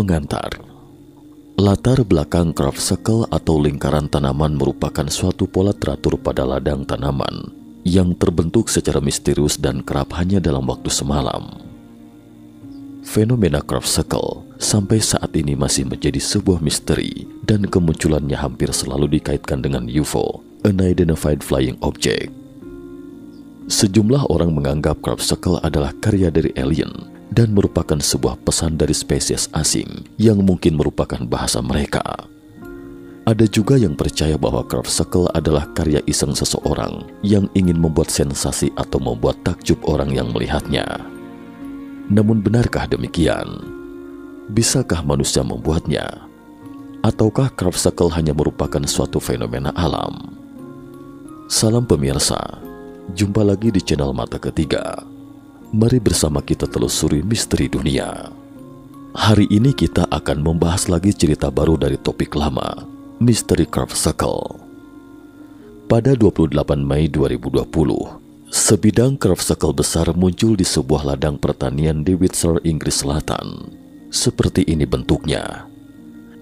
Pengantar. Latar belakang craft circle atau lingkaran tanaman merupakan suatu pola teratur pada ladang tanaman yang terbentuk secara misterius dan kerap hanya dalam waktu semalam. Fenomena craft circle sampai saat ini masih menjadi sebuah misteri dan kemunculannya hampir selalu dikaitkan dengan UFO, Unidentified Flying Object. Sejumlah orang menganggap craft circle adalah karya dari alien dan merupakan sebuah pesan dari spesies asing yang mungkin merupakan bahasa mereka. Ada juga yang percaya bahwa craft circle adalah karya iseng seseorang yang ingin membuat sensasi atau membuat takjub orang yang melihatnya. Namun benarkah demikian? Bisakah manusia membuatnya? Ataukah craft circle hanya merupakan suatu fenomena alam? Salam pemirsa, jumpa lagi di channel Mata Ketiga. Mari bersama kita telusuri misteri dunia. Hari ini kita akan membahas lagi cerita baru dari topik lama, misteri craft circle. Pada 28 Mei 2020, sebidang craft circle besar muncul di sebuah ladang pertanian di Windsor, Inggris Selatan. Seperti ini bentuknya.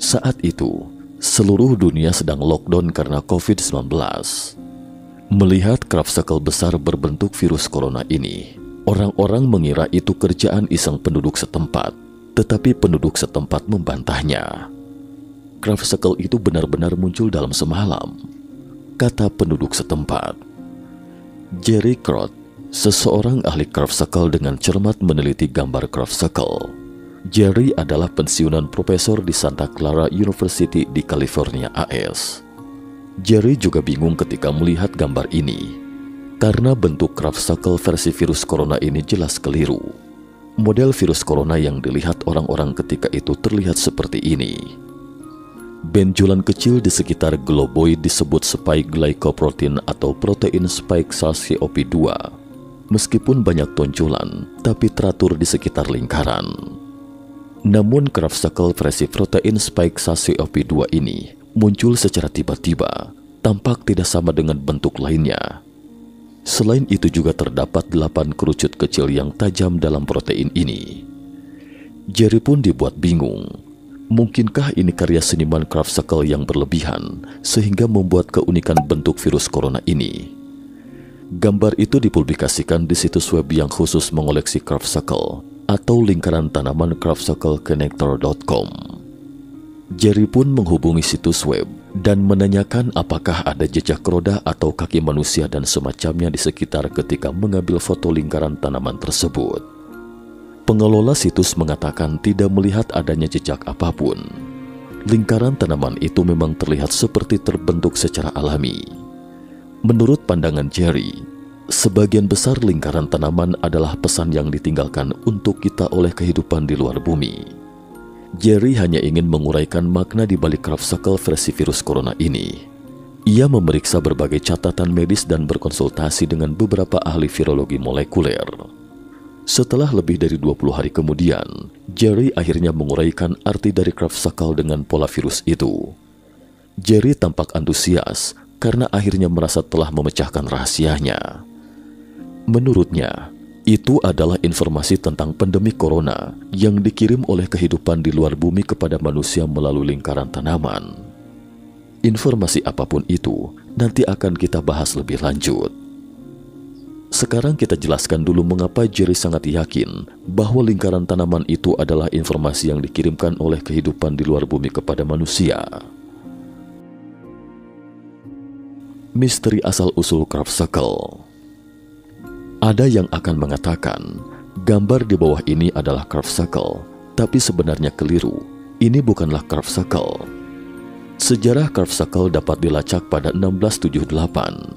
Saat itu, seluruh dunia sedang lockdown karena COVID-19. Melihat craft circle besar berbentuk virus corona ini, orang-orang mengira itu kerjaan iseng penduduk setempat, tetapi penduduk setempat membantahnya. Craft circle itu benar-benar muncul dalam semalam, kata penduduk setempat. Jerry Crott, seseorang ahli craft circle, dengan cermat meneliti gambar craft circle. Jerry adalah pensiunan profesor di Santa Clara University di California, AS. Jerry juga bingung ketika melihat gambar ini, karena bentuk craft circle versi virus corona ini jelas keliru. Model virus corona yang dilihat orang-orang ketika itu terlihat seperti ini. Benjolan kecil di sekitar globoid disebut spike glycoprotein atau protein spike SARS-CoV-2. Meskipun banyak tonjolan, tapi teratur di sekitar lingkaran. Namun craft circle versi protein spike SARS-CoV-2 ini muncul secara tiba-tiba, tampak tidak sama dengan bentuk lainnya. Selain itu juga terdapat 8 kerucut kecil yang tajam dalam protein ini. Jerry pun dibuat bingung. Mungkinkah ini karya seniman craft circle yang berlebihan sehingga membuat keunikan bentuk virus corona ini? Gambar itu dipublikasikan di situs web yang khusus mengoleksi craft circle atau lingkaran tanaman craftcircleconnector.com. Jerry pun menghubungi situs web dan menanyakan apakah ada jejak roda atau kaki manusia dan semacamnya di sekitar ketika mengambil foto lingkaran tanaman tersebut. Pengelola situs mengatakan tidak melihat adanya jejak apapun. Lingkaran tanaman itu memang terlihat seperti terbentuk secara alami. Menurut pandangan Jerry, sebagian besar lingkaran tanaman adalah pesan yang ditinggalkan untuk kita oleh kehidupan di luar bumi. Jerry hanya ingin menguraikan makna di balik craft circle versi virus corona ini. Ia memeriksa berbagai catatan medis dan berkonsultasi dengan beberapa ahli virologi molekuler. Setelah lebih dari 20 hari kemudian, Jerry akhirnya menguraikan arti dari craft circle dengan pola virus itu. Jerry tampak antusias karena akhirnya merasa telah memecahkan rahasianya. Menurutnya, itu adalah informasi tentang pandemi corona yang dikirim oleh kehidupan di luar bumi kepada manusia melalui lingkaran tanaman. Informasi apapun itu nanti akan kita bahas lebih lanjut. Sekarang kita jelaskan dulu mengapa Jerry sangat yakin bahwa lingkaran tanaman itu adalah informasi yang dikirimkan oleh kehidupan di luar bumi kepada manusia. Misteri asal-usul craft circle. Ada yang akan mengatakan, gambar di bawah ini adalah craft circle, tapi sebenarnya keliru. Ini bukanlah craft circle. Sejarah craft circle dapat dilacak pada 1678.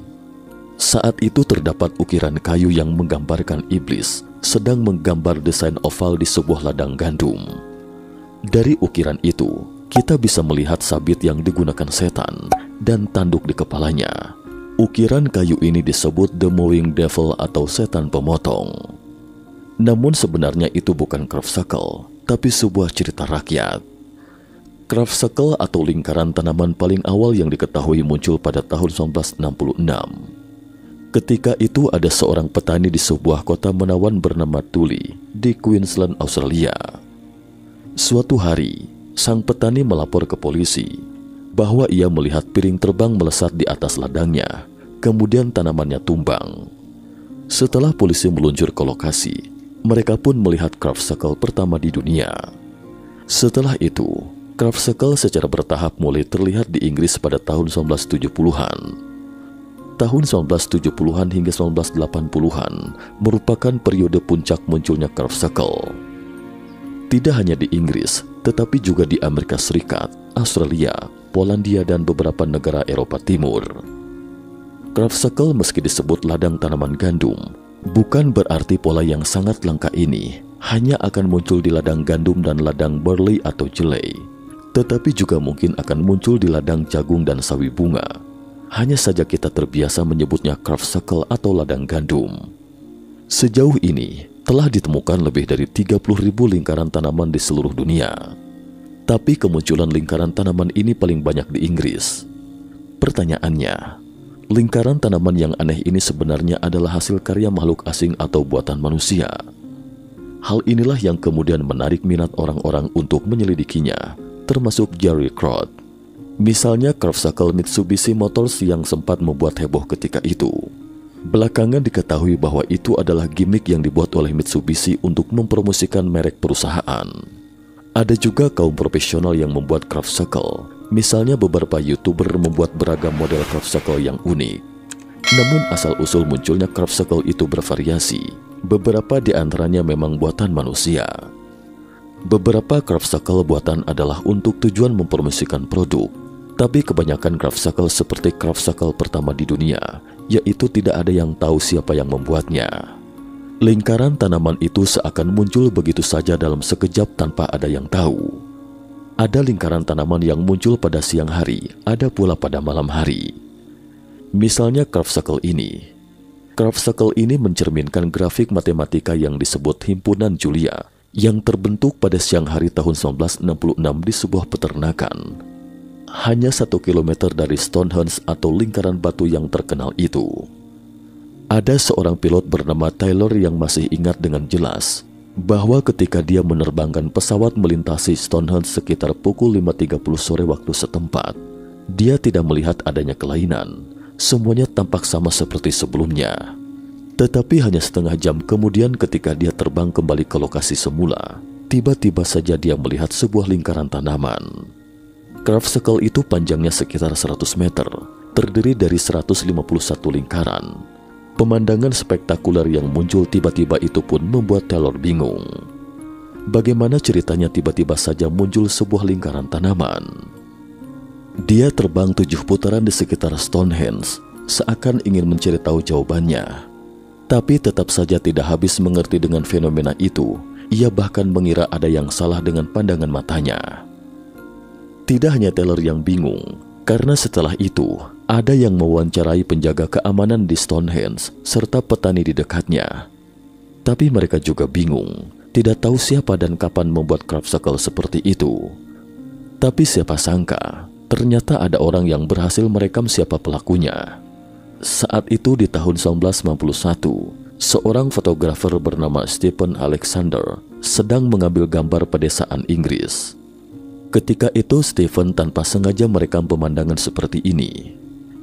Saat itu terdapat ukiran kayu yang menggambarkan iblis sedang menggambar desain oval di sebuah ladang gandum. Dari ukiran itu, kita bisa melihat sabit yang digunakan setan dan tanduk di kepalanya. Ukiran kayu ini disebut The Mowing Devil atau setan pemotong. Namun sebenarnya itu bukan craft circle, tapi sebuah cerita rakyat. Craft circle atau lingkaran tanaman paling awal yang diketahui muncul pada tahun 1966. Ketika itu ada seorang petani di sebuah kota menawan bernama Tully di Queensland, Australia. Suatu hari, sang petani melapor ke polisi bahwa ia melihat piring terbang melesat di atas ladangnya, kemudian tanamannya tumbang. Setelah polisi meluncur ke lokasi, mereka pun melihat craft circle pertama di dunia. Setelah itu, craft circle secara bertahap mulai terlihat di Inggris pada tahun 1970-an. Tahun 1970-an hingga 1980-an merupakan periode puncak munculnya craft circle. Tidak hanya di Inggris, tetapi juga di Amerika Serikat, Australia, Polandia, dan beberapa negara Eropa Timur. Craft circle meski disebut ladang tanaman gandum, bukan berarti pola yang sangat langka ini hanya akan muncul di ladang gandum dan ladang barley atau jelai, tetapi juga mungkin akan muncul di ladang jagung dan sawi bunga. Hanya saja kita terbiasa menyebutnya craft circle atau ladang gandum. Sejauh ini, telah ditemukan lebih dari 30.000 lingkaran tanaman di seluruh dunia. Tapi kemunculan lingkaran tanaman ini paling banyak di Inggris. Pertanyaannya, lingkaran tanaman yang aneh ini sebenarnya adalah hasil karya makhluk asing atau buatan manusia? Hal inilah yang kemudian menarik minat orang-orang untuk menyelidikinya, termasuk Gary Crowd. Misalnya craft circle Mitsubishi Motors yang sempat membuat heboh ketika itu. Belakangan diketahui bahwa itu adalah gimmick yang dibuat oleh Mitsubishi untuk mempromosikan merek perusahaan. Ada juga kaum profesional yang membuat craft circle. Misalnya beberapa YouTuber membuat beragam model craft circle yang unik. Namun asal-usul munculnya craft circle itu bervariasi. Beberapa di antaranya memang buatan manusia. Beberapa craft circle buatan adalah untuk tujuan mempromosikan produk. Tapi kebanyakan craft circle seperti craft circle pertama di dunia, yaitu tidak ada yang tahu siapa yang membuatnya. Lingkaran tanaman itu seakan muncul begitu saja dalam sekejap tanpa ada yang tahu. Ada lingkaran tanaman yang muncul pada siang hari, ada pula pada malam hari. Misalnya craft circle ini. Craft circle ini mencerminkan grafik matematika yang disebut himpunan Julia yang terbentuk pada siang hari tahun 1966 di sebuah peternakan. Hanya 1 kilometer dari Stonehenge atau lingkaran batu yang terkenal itu. Ada seorang pilot bernama Taylor yang masih ingat dengan jelas bahwa ketika dia menerbangkan pesawat melintasi Stonehenge sekitar pukul 5.30 sore waktu setempat, dia tidak melihat adanya kelainan. Semuanya tampak sama seperti sebelumnya. Tetapi hanya setengah jam kemudian ketika dia terbang kembali ke lokasi semula, tiba-tiba saja dia melihat sebuah lingkaran tanaman. Craft circle itu panjangnya sekitar 100 meter, terdiri dari 151 lingkaran. Pemandangan spektakuler yang muncul tiba-tiba itu pun membuat Taylor bingung. Bagaimana ceritanya tiba-tiba saja muncul sebuah lingkaran tanaman? Dia terbang 7 putaran di sekitar Stonehenge, seakan ingin mencari tahu jawabannya. Tapi tetap saja tidak habis mengerti dengan fenomena itu. Ia bahkan mengira ada yang salah dengan pandangan matanya. Tidak hanya Taylor yang bingung, karena setelah itu ada yang mewawancarai penjaga keamanan di Stonehenge serta petani di dekatnya. Tapi mereka juga bingung, tidak tahu siapa dan kapan membuat craft circle seperti itu. Tapi siapa sangka, ternyata ada orang yang berhasil merekam siapa pelakunya. Saat itu di tahun 1991, seorang fotografer bernama Stephen Alexander sedang mengambil gambar pedesaan Inggris. Ketika itu Stephen tanpa sengaja merekam pemandangan seperti ini.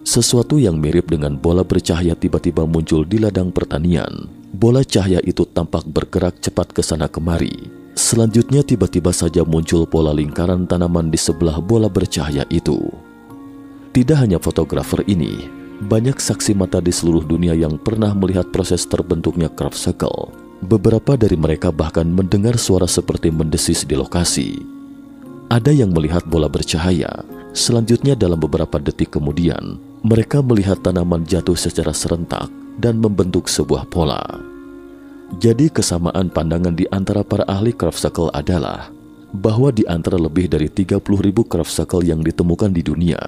Sesuatu yang mirip dengan bola bercahaya tiba-tiba muncul di ladang pertanian. Bola cahaya itu tampak bergerak cepat ke sana kemari. Selanjutnya tiba-tiba saja muncul pola lingkaran tanaman di sebelah bola bercahaya itu. Tidak hanya fotografer ini, banyak saksi mata di seluruh dunia yang pernah melihat proses terbentuknya craft circle. Beberapa dari mereka bahkan mendengar suara seperti mendesis di lokasi. Ada yang melihat bola bercahaya. Selanjutnya dalam beberapa detik kemudian, mereka melihat tanaman jatuh secara serentak dan membentuk sebuah pola. Jadi kesamaan pandangan di antara para ahli craft circle adalah bahwa di antara lebih dari 30.000 craft circle yang ditemukan di dunia,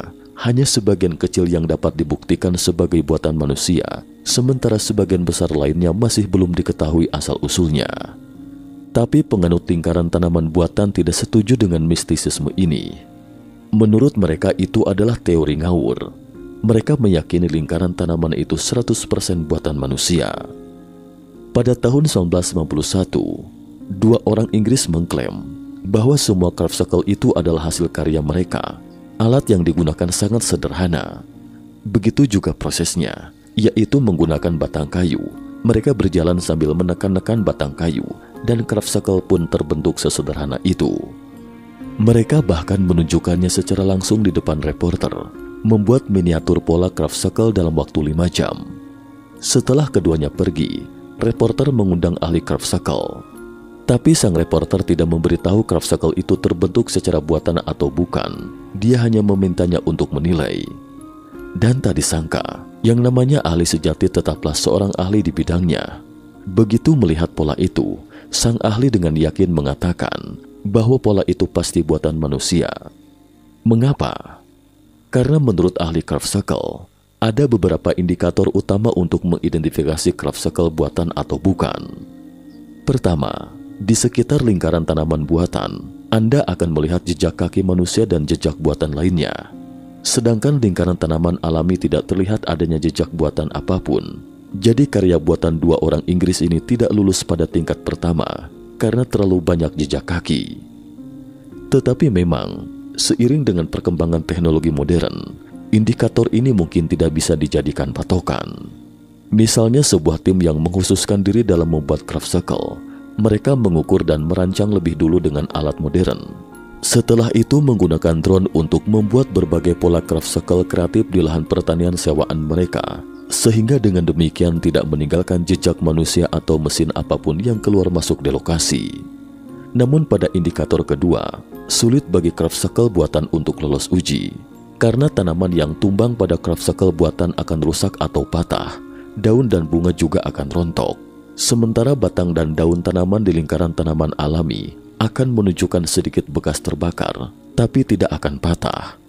hanya sebagian kecil yang dapat dibuktikan sebagai buatan manusia, sementara sebagian besar lainnya masih belum diketahui asal-usulnya. Tapi penganut lingkaran tanaman buatan tidak setuju dengan mistisisme ini. Menurut mereka itu adalah teori ngawur. Mereka meyakini lingkaran tanaman itu 100% buatan manusia. Pada tahun 1991, dua orang Inggris mengklaim bahwa semua craftscle itu adalah hasil karya mereka. Alat yang digunakan sangat sederhana. Begitu juga prosesnya, yaitu menggunakan batang kayu. Mereka berjalan sambil menekan-nekan batang kayu, dan craftscle pun terbentuk sesederhana itu. Mereka bahkan menunjukkannya secara langsung di depan reporter, membuat miniatur pola craftscle dalam waktu 5 jam. Setelah keduanya pergi, reporter mengundang ahli craftscle. Tapi sang reporter tidak memberitahu craftscle itu terbentuk secara buatan atau bukan. Dia hanya memintanya untuk menilai. Dan tak disangka, yang namanya ahli sejati tetaplah seorang ahli di bidangnya. Begitu melihat pola itu, sang ahli dengan yakin mengatakan bahwa pola itu pasti buatan manusia. Mengapa? Karena menurut ahli craftscle, ada beberapa indikator utama untuk mengidentifikasi craftscle buatan atau bukan. Pertama, di sekitar lingkaran tanaman buatan, Anda akan melihat jejak kaki manusia dan jejak buatan lainnya. Sedangkan lingkaran tanaman alami tidak terlihat adanya jejak buatan apapun. Jadi karya buatan dua orang Inggris ini tidak lulus pada tingkat pertama karena terlalu banyak jejak kaki. Tetapi memang, seiring dengan perkembangan teknologi modern, indikator ini mungkin tidak bisa dijadikan patokan. Misalnya sebuah tim yang mengkhususkan diri dalam membuat craftscle, mereka mengukur dan merancang lebih dulu dengan alat modern. Setelah itu menggunakan drone untuk membuat berbagai pola craftscle kreatif di lahan pertanian sewaan mereka, sehingga dengan demikian tidak meninggalkan jejak manusia atau mesin apapun yang keluar masuk di lokasi. Namun pada indikator kedua, sulit bagi craftscle buatan untuk lolos uji. Karena tanaman yang tumbang pada craftscle buatan akan rusak atau patah, daun dan bunga juga akan rontok. Sementara batang dan daun tanaman di lingkaran tanaman alami akan menunjukkan sedikit bekas terbakar, tapi tidak akan patah.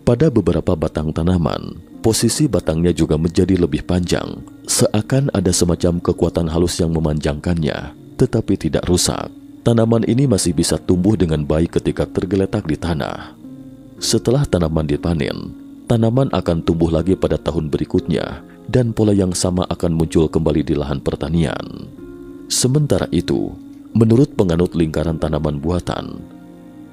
Pada beberapa batang tanaman, posisi batangnya juga menjadi lebih panjang, seakan ada semacam kekuatan halus yang memanjangkannya, tetapi tidak rusak. Tanaman ini masih bisa tumbuh dengan baik ketika tergeletak di tanah. Setelah tanaman dipanen, tanaman akan tumbuh lagi pada tahun berikutnya, dan pola yang sama akan muncul kembali di lahan pertanian. Sementara itu, menurut penganut lingkaran tanaman buatan,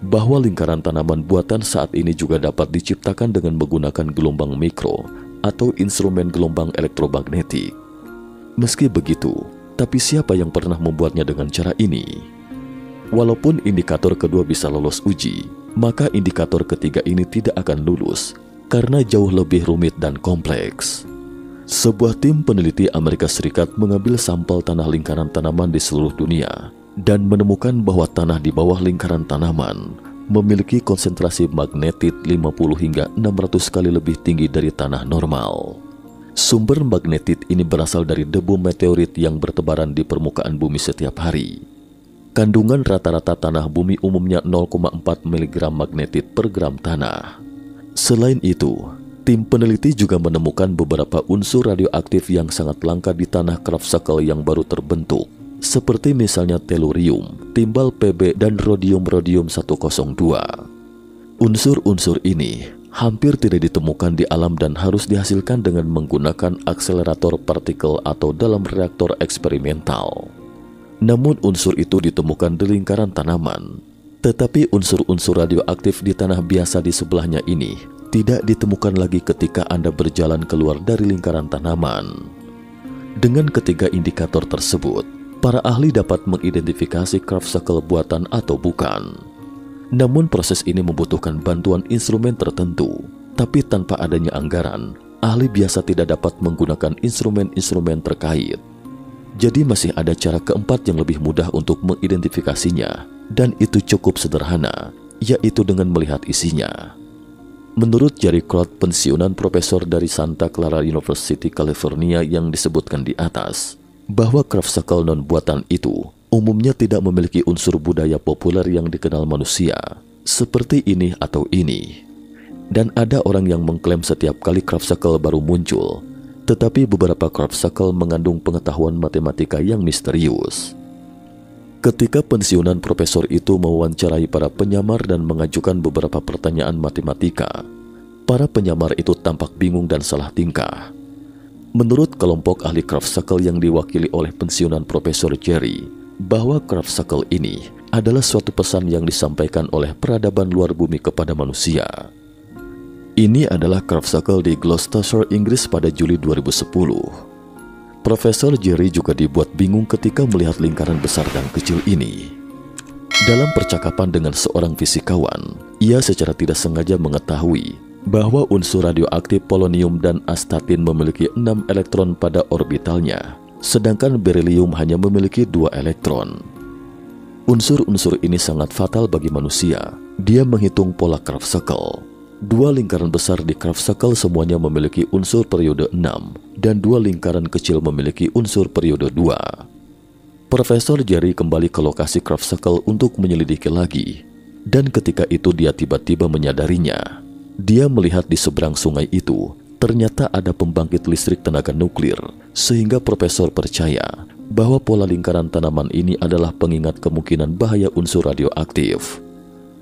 bahwa lingkaran tanaman buatan saat ini juga dapat diciptakan dengan menggunakan gelombang mikro atau instrumen gelombang elektromagnetik. Meski begitu, tapi siapa yang pernah membuatnya dengan cara ini? Walaupun indikator kedua bisa lolos uji, maka indikator ketiga ini tidak akan lulus karena jauh lebih rumit dan kompleks. Sebuah tim peneliti Amerika Serikat mengambil sampel tanah lingkaran tanaman di seluruh dunia dan menemukan bahwa tanah di bawah lingkaran tanaman memiliki konsentrasi magnetit 50 hingga 600 kali lebih tinggi dari tanah normal. Sumber magnetit ini berasal dari debu meteorit yang bertebaran di permukaan bumi setiap hari. Kandungan rata-rata tanah bumi umumnya 0,4 mg magnetit per gram tanah. Selain itu, tim peneliti juga menemukan beberapa unsur radioaktif yang sangat langka di tanah craftscle yang baru terbentuk, seperti misalnya tellurium, timbal Pb, dan rhodium 102. Unsur-unsur ini hampir tidak ditemukan di alam dan harus dihasilkan dengan menggunakan akselerator partikel atau dalam reaktor eksperimental. Namun unsur itu ditemukan di lingkaran tanaman, tetapi unsur-unsur radioaktif di tanah biasa di sebelahnya ini tidak ditemukan lagi ketika Anda berjalan keluar dari lingkaran tanaman. Dengan ketiga indikator tersebut, para ahli dapat mengidentifikasi craftscle buatan atau bukan. Namun proses ini membutuhkan bantuan instrumen tertentu, tapi tanpa adanya anggaran, ahli biasa tidak dapat menggunakan instrumen-instrumen terkait. Jadi masih ada cara keempat yang lebih mudah untuk mengidentifikasinya, dan itu cukup sederhana, yaitu dengan melihat isinya. Menurut Jerry Crowd, pensiunan profesor dari Santa Clara University, California yang disebutkan di atas, bahwa craftscle non-buatan itu umumnya tidak memiliki unsur budaya populer yang dikenal manusia, seperti ini atau ini. Dan ada orang yang mengklaim setiap kali craftscle baru muncul, tetapi beberapa craftscle mengandung pengetahuan matematika yang misterius. Ketika pensiunan profesor itu mewawancarai para penyamar dan mengajukan beberapa pertanyaan matematika, para penyamar itu tampak bingung dan salah tingkah. Menurut kelompok ahli Kraftsakel yang diwakili oleh pensiunan Profesor Jerry, bahwa Kraftsakel ini adalah suatu pesan yang disampaikan oleh peradaban luar bumi kepada manusia. Ini adalah Kraftsakel di Gloucestershire, Inggris pada Juli 2010. Profesor Jerry juga dibuat bingung ketika melihat lingkaran besar dan kecil ini. Dalam percakapan dengan seorang fisikawan, ia secara tidak sengaja mengetahui bahwa unsur radioaktif polonium dan astatin memiliki 6 elektron pada orbitalnya, sedangkan berilium hanya memiliki 2 elektron. Unsur-unsur ini sangat fatal bagi manusia. Dia menghitung pola Kraftsakel. 2 lingkaran besar di Kraftsakel semuanya memiliki unsur periode 6 dan 2 lingkaran kecil memiliki unsur periode 2. Profesor Jerry kembali ke lokasi Kraftsakel untuk menyelidiki lagi, dan ketika itu dia tiba-tiba menyadarinya. Dia melihat di seberang sungai itu ternyata ada pembangkit listrik tenaga nuklir, sehingga profesor percaya bahwa pola lingkaran tanaman ini adalah pengingat kemungkinan bahaya unsur radioaktif.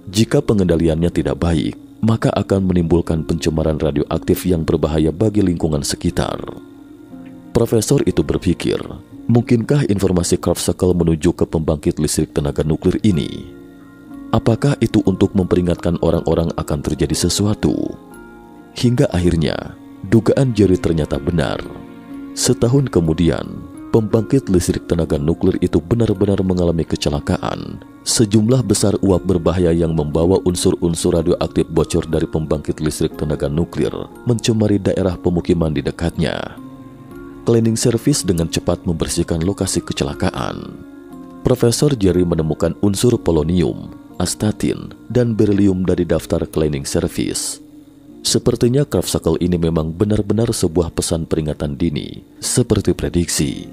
Jika pengendaliannya tidak baik, maka akan menimbulkan pencemaran radioaktif yang berbahaya bagi lingkungan sekitar. Profesor itu berpikir, mungkinkah informasi Kraftsakel menuju ke pembangkit listrik tenaga nuklir ini? Apakah itu untuk memperingatkan orang-orang akan terjadi sesuatu? Hingga akhirnya, dugaan Jerry ternyata benar. Setahun kemudian, pembangkit listrik tenaga nuklir itu benar-benar mengalami kecelakaan. Sejumlah besar uap berbahaya yang membawa unsur-unsur radioaktif bocor dari pembangkit listrik tenaga nuklir mencemari daerah pemukiman di dekatnya. Cleaning service dengan cepat membersihkan lokasi kecelakaan. Profesor Jerry menemukan unsur polonium, astatin, dan berilium dari daftar cleaning service. Sepertinya Kraftsakel ini memang benar-benar sebuah pesan peringatan dini, seperti prediksi.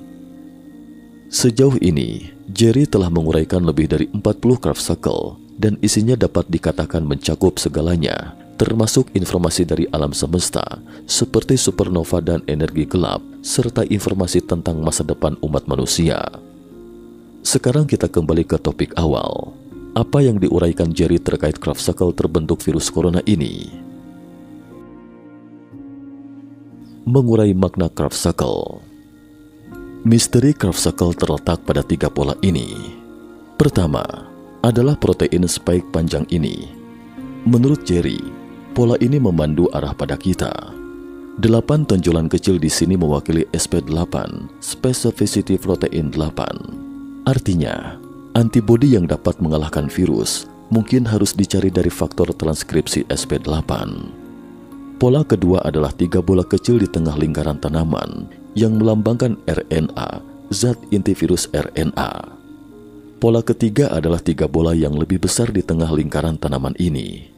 Sejauh ini, Jerry telah menguraikan lebih dari 40 Kraftsakel dan isinya dapat dikatakan mencakup segalanya, termasuk informasi dari alam semesta seperti supernova dan energi gelap, serta informasi tentang masa depan umat manusia. Sekarang kita kembali ke topik awal. Apa yang diuraikan Jerry terkait Kraftsakel terbentuk virus corona ini? Mengurai makna Kraftsakel. Misteri Kraftsakel terletak pada 3 pola ini. Pertama, adalah protein spike panjang ini. Menurut Jerry, pola ini memandu arah pada kita. 8 tonjolan kecil di sini mewakili SP8, Specificity Protein 8. Artinya, antibodi yang dapat mengalahkan virus mungkin harus dicari dari faktor transkripsi SP8. Pola kedua adalah 3 bola kecil di tengah lingkaran tanaman yang melambangkan RNA, zat inti virus RNA. Pola ketiga adalah 3 bola yang lebih besar di tengah lingkaran tanaman ini.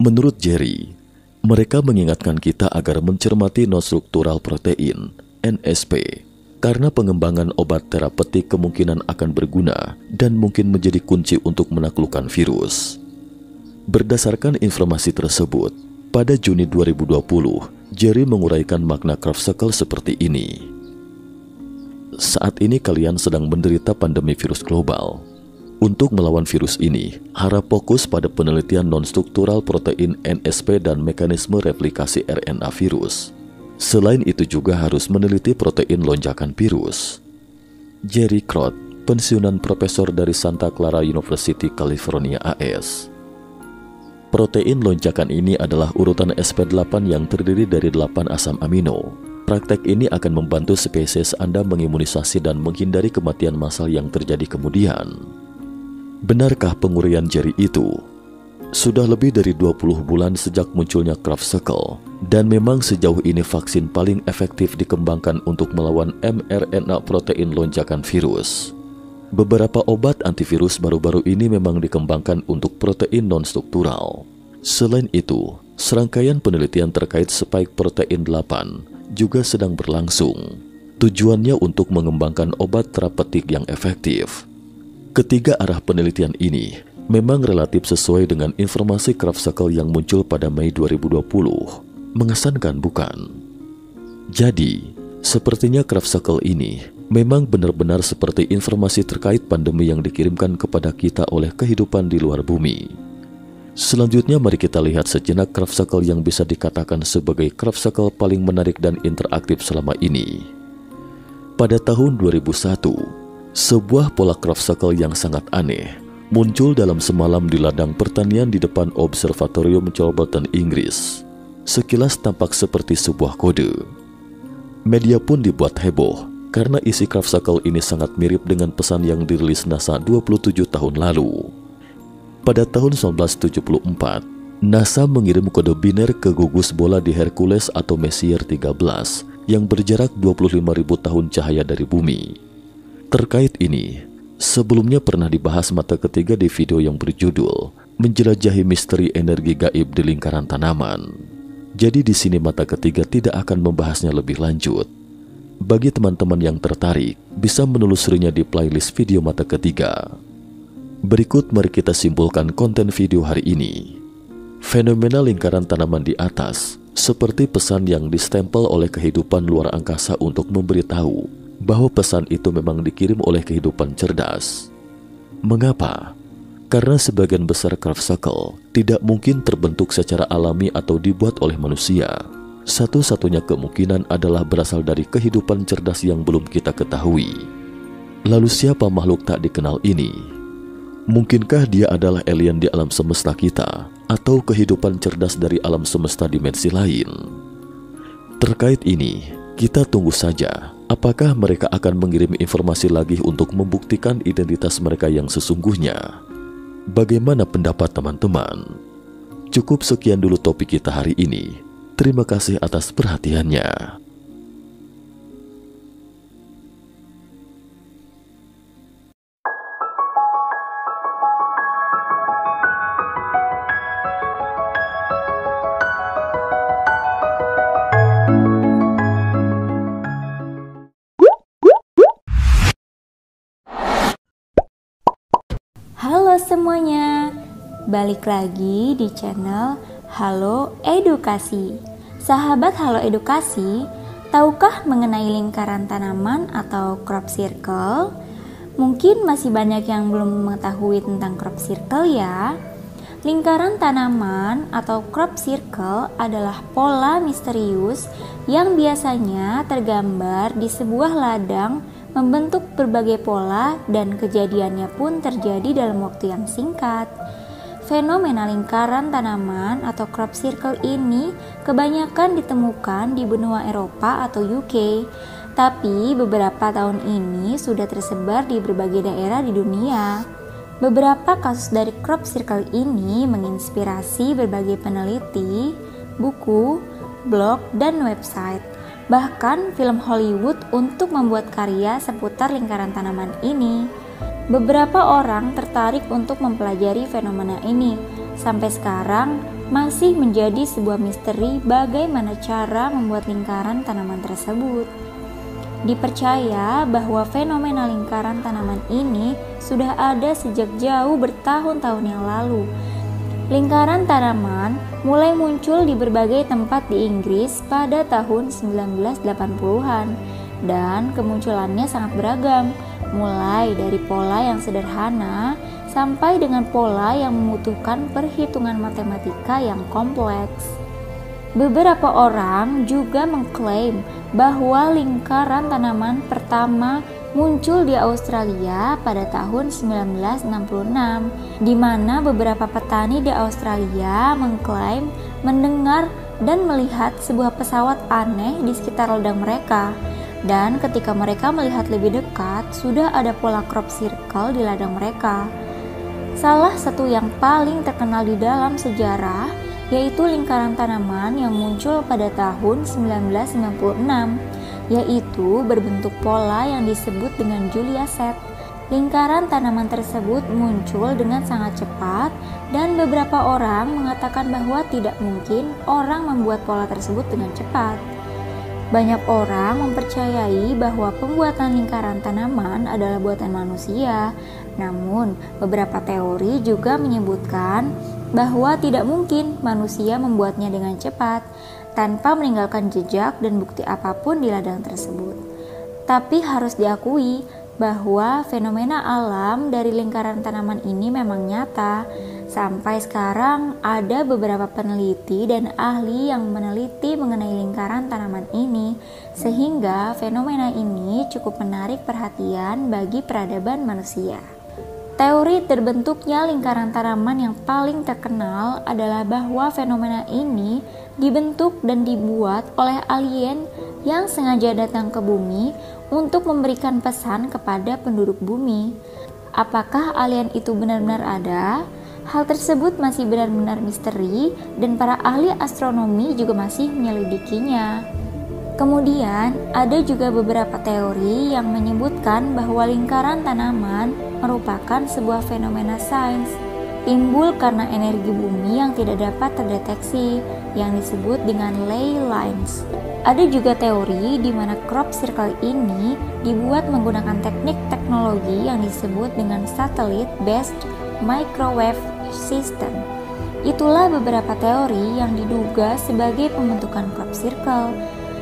Menurut Jerry, mereka mengingatkan kita agar mencermati non-struktural protein, NSP, karena pengembangan obat terapeutik kemungkinan akan berguna dan mungkin menjadi kunci untuk menaklukkan virus. Berdasarkan informasi tersebut, pada Juni 2020, Jerry menguraikan makna Kraftsakel seperti ini. Saat ini kalian sedang menderita pandemi virus global. Untuk melawan virus ini, harap fokus pada penelitian non-struktural protein NSP dan mekanisme replikasi RNA virus. Selain itu juga harus meneliti protein lonjakan virus. Jerry Croth, pensiunan profesor dari Santa Clara University, California, AS. Protein lonjakan ini adalah urutan SP8 yang terdiri dari 8 asam amino. Praktek ini akan membantu spesies Anda mengimunisasi dan menghindari kematian massal yang terjadi kemudian. Benarkah penguraian Jerry itu? Sudah lebih dari 20 bulan sejak munculnya Kraftsakel, dan memang sejauh ini vaksin paling efektif dikembangkan untuk melawan mRNA protein lonjakan virus. Beberapa obat antivirus baru-baru ini memang dikembangkan untuk protein non-struktural. Selain itu, serangkaian penelitian terkait spike protein 8 juga sedang berlangsung. Tujuannya untuk mengembangkan obat terapeutik yang efektif. Ketiga arah penelitian ini memang relatif sesuai dengan informasi Kraftsakel yang muncul pada Mei 2020. Mengesankan bukan? Jadi, sepertinya Kraftsakel ini Memang benar-benar seperti informasi terkait pandemi yang dikirimkan kepada kita oleh kehidupan di luar bumi. Selanjutnya mari kita lihat sejenak craft circle yang bisa dikatakan sebagai craft circle paling menarik dan interaktif selama ini. Pada tahun 2001, sebuah pola craft circle yang sangat aneh muncul dalam semalam di ladang pertanian di depan Observatorium Chorlton, Inggris. Sekilas tampak seperti sebuah kode. Media pun dibuat heboh karena isi craft circle ini sangat mirip dengan pesan yang dirilis NASA 27 tahun lalu. Pada tahun 1974, NASA mengirim kode biner ke gugus bola di Hercules atau Messier 13 yang berjarak 25.000 tahun cahaya dari bumi. Terkait ini, sebelumnya pernah dibahas mata ketiga di video yang berjudul Menjelajahi Misteri Energi Gaib di Lingkaran Tanaman. Jadi di sini mata ketiga tidak akan membahasnya lebih lanjut. Bagi teman-teman yang tertarik, bisa menelusurinya di playlist video mata ketiga. Berikut mari kita simpulkan konten video hari ini. Fenomena lingkaran tanaman di atas seperti pesan yang distempel oleh kehidupan luar angkasa untuk memberitahu bahwa pesan itu memang dikirim oleh kehidupan cerdas. Mengapa? Karena sebagian besar craft circle tidak mungkin terbentuk secara alami atau dibuat oleh manusia. Satu-satunya kemungkinan adalah berasal dari kehidupan cerdas yang belum kita ketahui. Lalu siapa makhluk tak dikenal ini? Mungkinkah dia adalah alien di alam semesta kita atau kehidupan cerdas dari alam semesta dimensi lain? Terkait ini, kita tunggu saja. Apakah mereka akan mengirim informasi lagi untuk membuktikan identitas mereka yang sesungguhnya? Bagaimana pendapat teman-teman? Cukup sekian dulu topik kita hari ini. Terima kasih atas perhatiannya. Halo semuanya, balik lagi di channel Halo Edukasi. Sahabat Halo Edukasi, tahukah mengenai lingkaran tanaman atau crop circle? Mungkin masih banyak yang belum mengetahui tentang crop circle ya. Lingkaran tanaman atau crop circle adalah pola misterius yang biasanya tergambar di sebuah ladang membentuk berbagai pola dan kejadiannya pun terjadi dalam waktu yang singkat. Fenomena lingkaran tanaman atau crop circle ini kebanyakan ditemukan di benua Eropa atau UK, tapi beberapa tahun ini sudah tersebar di berbagai daerah di dunia. Beberapa kasus dari crop circle ini menginspirasi berbagai peneliti, buku, blog, dan website. Bahkan film Hollywood untuk membuat karya seputar lingkaran tanaman ini. Beberapa orang tertarik untuk mempelajari fenomena ini. Sampai sekarang masih menjadi sebuah misteri bagaimana cara membuat lingkaran tanaman tersebut. Dipercaya bahwa fenomena lingkaran tanaman ini sudah ada sejak jauh bertahun-tahun yang lalu. Lingkaran tanaman mulai muncul di berbagai tempat di Inggris pada tahun 1980-an dan kemunculannya sangat beragam, mulai dari pola yang sederhana sampai dengan pola yang membutuhkan perhitungan matematika yang kompleks. Beberapa orang juga mengklaim bahwa lingkaran tanaman pertama muncul di Australia pada tahun 1966, di mana beberapa petani di Australia mengklaim mendengar dan melihat sebuah pesawat aneh di sekitar ladang mereka. Dan ketika mereka melihat lebih dekat, sudah ada pola crop circle di ladang mereka. Salah satu yang paling terkenal di dalam sejarah yaitu lingkaran tanaman yang muncul pada tahun 1996, yaitu berbentuk pola yang disebut dengan Julia set. Lingkaran tanaman tersebut muncul dengan sangat cepat dan beberapa orang mengatakan bahwa tidak mungkin orang membuat pola tersebut dengan cepat. Banyak orang mempercayai bahwa pembuatan lingkaran tanaman adalah buatan manusia, namun beberapa teori juga menyebutkan bahwa tidak mungkin manusia membuatnya dengan cepat tanpa meninggalkan jejak dan bukti apapun di ladang tersebut. Tapi harus diakui bahwa fenomena alam dari lingkaran tanaman ini memang nyata. Sampai sekarang ada beberapa peneliti dan ahli yang meneliti mengenai lingkaran tanaman ini, sehingga fenomena ini cukup menarik perhatian bagi peradaban manusia. Teori terbentuknya lingkaran tanaman yang paling terkenal adalah bahwa fenomena ini dibentuk dan dibuat oleh alien yang sengaja datang ke bumi untuk memberikan pesan kepada penduduk bumi. Apakah alien itu benar-benar ada? Hal tersebut masih benar-benar misteri dan para ahli astronomi juga masih menyelidikinya. Kemudian, ada juga beberapa teori yang menyebutkan bahwa lingkaran tanaman merupakan sebuah fenomena sains, timbul karena energi bumi yang tidak dapat terdeteksi, yang disebut dengan ley lines. Ada juga teori di mana crop circle ini dibuat menggunakan teknik teknologi yang disebut dengan satellite-based microwave system. Itulah beberapa teori yang diduga sebagai pembentukan crop circle.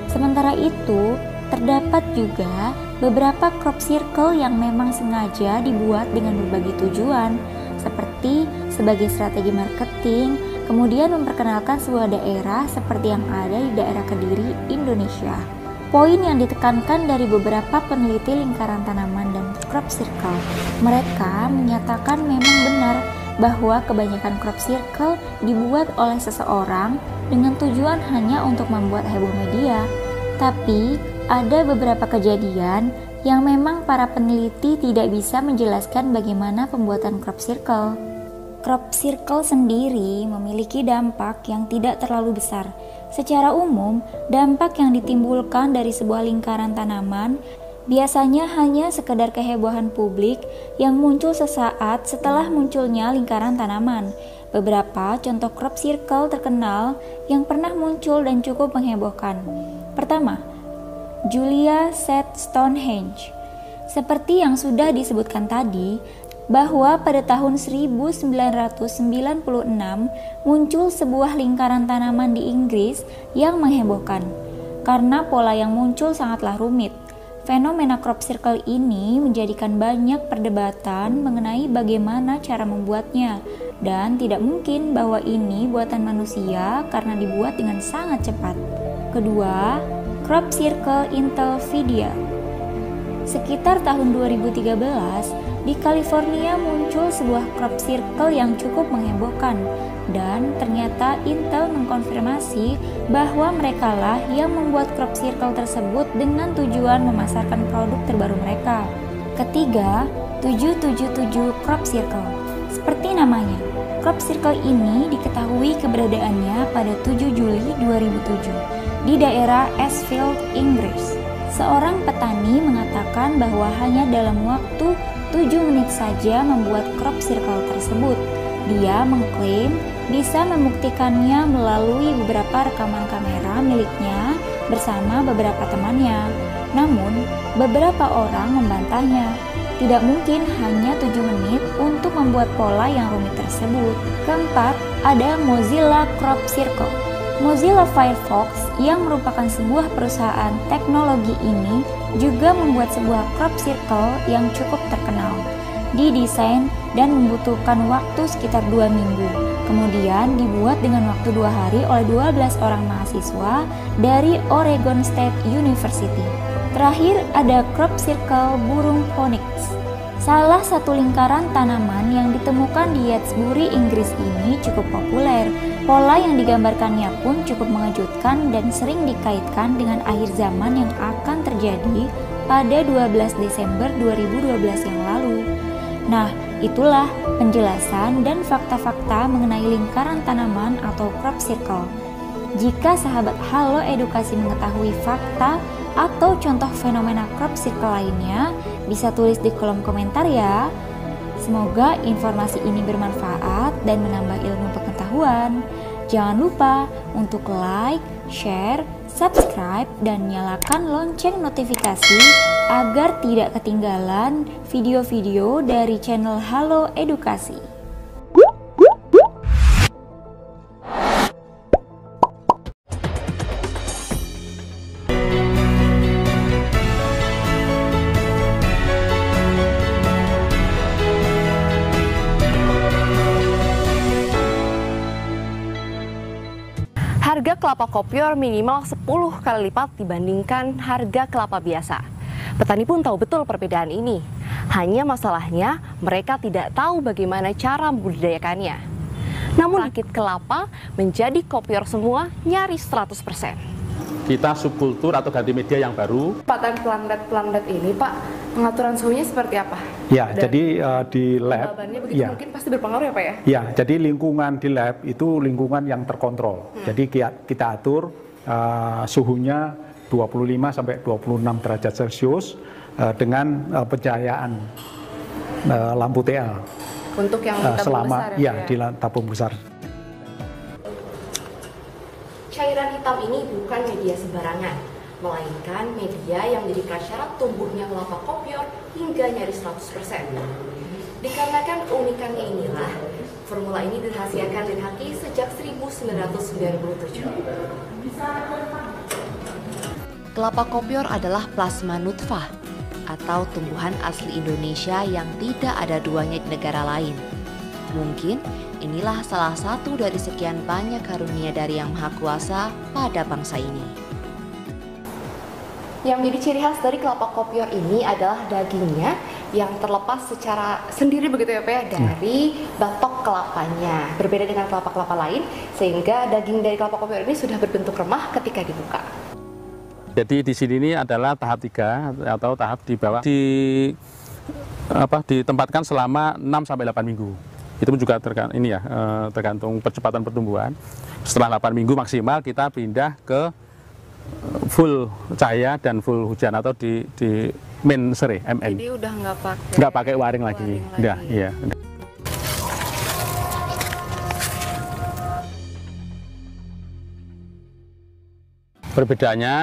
Sementara itu, terdapat juga beberapa crop circle yang memang sengaja dibuat dengan berbagai tujuan, seperti sebagai strategi marketing, kemudian memperkenalkan sebuah daerah seperti yang ada di daerah Kediri, Indonesia. Poin yang ditekankan dari beberapa peneliti lingkaran tanaman dan crop circle, mereka menyatakan memang benar bahwa kebanyakan crop circle dibuat oleh seseorang dengan tujuan hanya untuk membuat heboh media. Tapi ada beberapa kejadian yang memang para peneliti tidak bisa menjelaskan bagaimana pembuatan crop circle. Crop circle sendiri memiliki dampak yang tidak terlalu besar. Secara umum, dampak yang ditimbulkan dari sebuah lingkaran tanaman biasanya hanya sekedar kehebohan publik yang muncul sesaat setelah munculnya lingkaran tanaman. Beberapa contoh crop circle terkenal yang pernah muncul dan cukup menghebohkan. Pertama, Julia set Stonehenge. Seperti yang sudah disebutkan tadi, bahwa pada tahun 1996 muncul sebuah lingkaran tanaman di Inggris yang menghebohkan karena pola yang muncul sangatlah rumit. Fenomena crop circle ini menjadikan banyak perdebatan mengenai bagaimana cara membuatnya, dan tidak mungkin bahwa ini buatan manusia karena dibuat dengan sangat cepat. Kedua, crop circle Intelvidia. Sekitar tahun 2013, di California muncul sebuah crop circle yang cukup menghebohkan, dan ternyata Intel mengkonfirmasi bahwa merekalah yang membuat crop circle tersebut dengan tujuan memasarkan produk terbaru mereka. Ketiga, 777 crop circle. Seperti namanya, crop circle ini diketahui keberadaannya pada 7 Juli 2007 di daerah Ashfield, Inggris. Seorang petani mengatakan bahwa hanya dalam waktu 7 menit saja membuat crop circle tersebut. Dia mengklaim bisa membuktikannya melalui beberapa rekaman kamera miliknya bersama beberapa temannya. Namun, beberapa orang membantahnya. Tidak mungkin hanya 7 menit untuk membuat pola yang rumit tersebut. Keempat, ada Mozilla Crop Circle. Mozilla Firefox yang merupakan sebuah perusahaan teknologi ini juga membuat sebuah crop circle yang cukup terkenal. Didesain dan membutuhkan waktu sekitar 2 minggu. Kemudian dibuat dengan waktu 2 hari oleh 12 orang mahasiswa dari Oregon State University. Terakhir ada crop circle burung phoenix. Salah satu lingkaran tanaman yang ditemukan di Yatsbury, Inggris ini cukup populer. Pola yang digambarkannya pun cukup mengejutkan dan sering dikaitkan dengan akhir zaman yang akan terjadi pada 12 Desember 2012 yang lalu. Nah, itulah penjelasan dan fakta-fakta mengenai lingkaran tanaman atau crop circle. Jika sahabat Halo Edukasi mengetahui fakta atau contoh fenomena crop circle lainnya, bisa tulis di kolom komentar ya. Semoga informasi ini bermanfaat dan menambah ilmu pengetahuan. Jangan lupa untuk like, share, subscribe, dan nyalakan lonceng notifikasi agar tidak ketinggalan video-video dari channel Halo Edukasi. kelapa kopior minimal 10 kali lipat dibandingkan harga kelapa biasa. Petani pun tahu betul perbedaan ini. Hanya masalahnya mereka tidak tahu bagaimana cara membudidayakannya. Namun rakit kelapa menjadi kopior semua nyaris 100%. Kita subkultur atau ganti media yang baru. Patan pelandat ini Pak, pengaturan suhunya seperti apa? Ya, jadi di lab, ya, mungkin pasti berpengaruh ya Pak ya? Ya, jadi lingkungan di lab itu lingkungan yang terkontrol. Jadi kita atur suhunya 25 sampai 26 derajat Celcius dengan pencahayaan lampu TL. Untuk yang tabung selama besar ya? Di tabung besar. Cairan hitam ini bukan media sembarangan, melainkan media yang menjadi prasyarat tumbuhnya kelapa kopior hingga nyaris 100%. Dikarenakan keunikannya inilah, formula ini dirahasiakan oleh Haki sejak 1997. Kelapa kopior adalah plasma nutfah atau tumbuhan asli Indonesia yang tidak ada duanya di negara lain. Mungkin inilah salah satu dari sekian banyak karunia dari Yang Maha Kuasa pada bangsa ini. Yang menjadi ciri khas dari kelapa kopior ini adalah dagingnya yang terlepas secara sendiri begitu ya Pak ya, dari batok kelapanya. Berbeda dengan kelapa-kelapa lain, sehingga daging dari kelapa kopior ini sudah berbentuk remah ketika dibuka. Jadi di sini ini adalah tahap 3 atau tahap di bawah ditempatkan selama 6 sampai 8 minggu. Itu juga tergantung percepatan pertumbuhan. Setelah 8 minggu maksimal kita pindah ke full cahaya dan full hujan atau di main sere MN. Jadi udah nggak pakai waring lagi. Udah, iya. Perbedaannya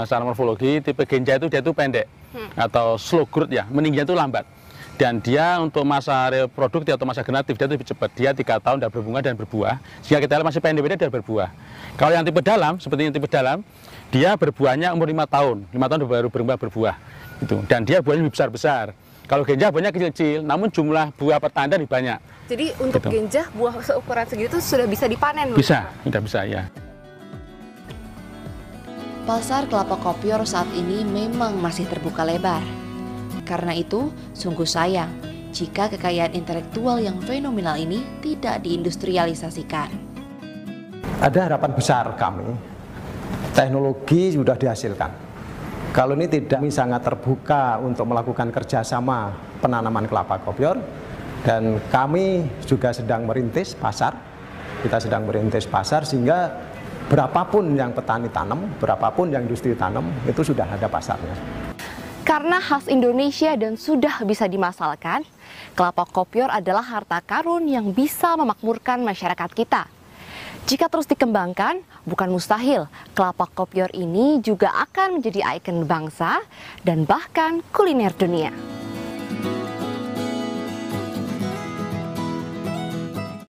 secara morfologi tipe genja itu dia itu pendek atau slow growth ya, meningginya itu lambat. Dan dia untuk masa reproduktif atau masa generatif dia itu lebih cepat. Dia 3 tahun sudah berbunga dan berbuah. Jika kita lihat masih pendek dia berbuah. Kalau yang tipe dalam, seperti yang tipe dalam, dia berbuahnya umur 5 tahun. 5 tahun baru berbuah. Gitu. Dan dia buahnya lebih besar-besar. Kalau genjah buahnya kecil-kecil, namun jumlah buah per tanda lebih banyak. Jadi untuk genjah buah seukuran segitu sudah bisa dipanen? Bisa, sudah bisa ya. Pasar kelapa kopior saat ini memang masih terbuka lebar. Karena itu, sungguh sayang jika kekayaan intelektual yang fenomenal ini tidak diindustrialisasikan. Ada harapan besar kami, teknologi sudah dihasilkan. Kalau ini tidak, kami sangat terbuka untuk melakukan kerjasama penanaman kelapa kopior, dan kami juga sedang merintis pasar. Kita sedang merintis pasar sehingga berapapun yang petani tanam, berapapun yang industri tanam, itu sudah ada pasarnya. Karena khas Indonesia dan sudah bisa dimasalkan, kelapa kopior adalah harta karun yang bisa memakmurkan masyarakat kita. Jika terus dikembangkan, bukan mustahil kelapa kopior ini juga akan menjadi ikon bangsa dan bahkan kuliner dunia.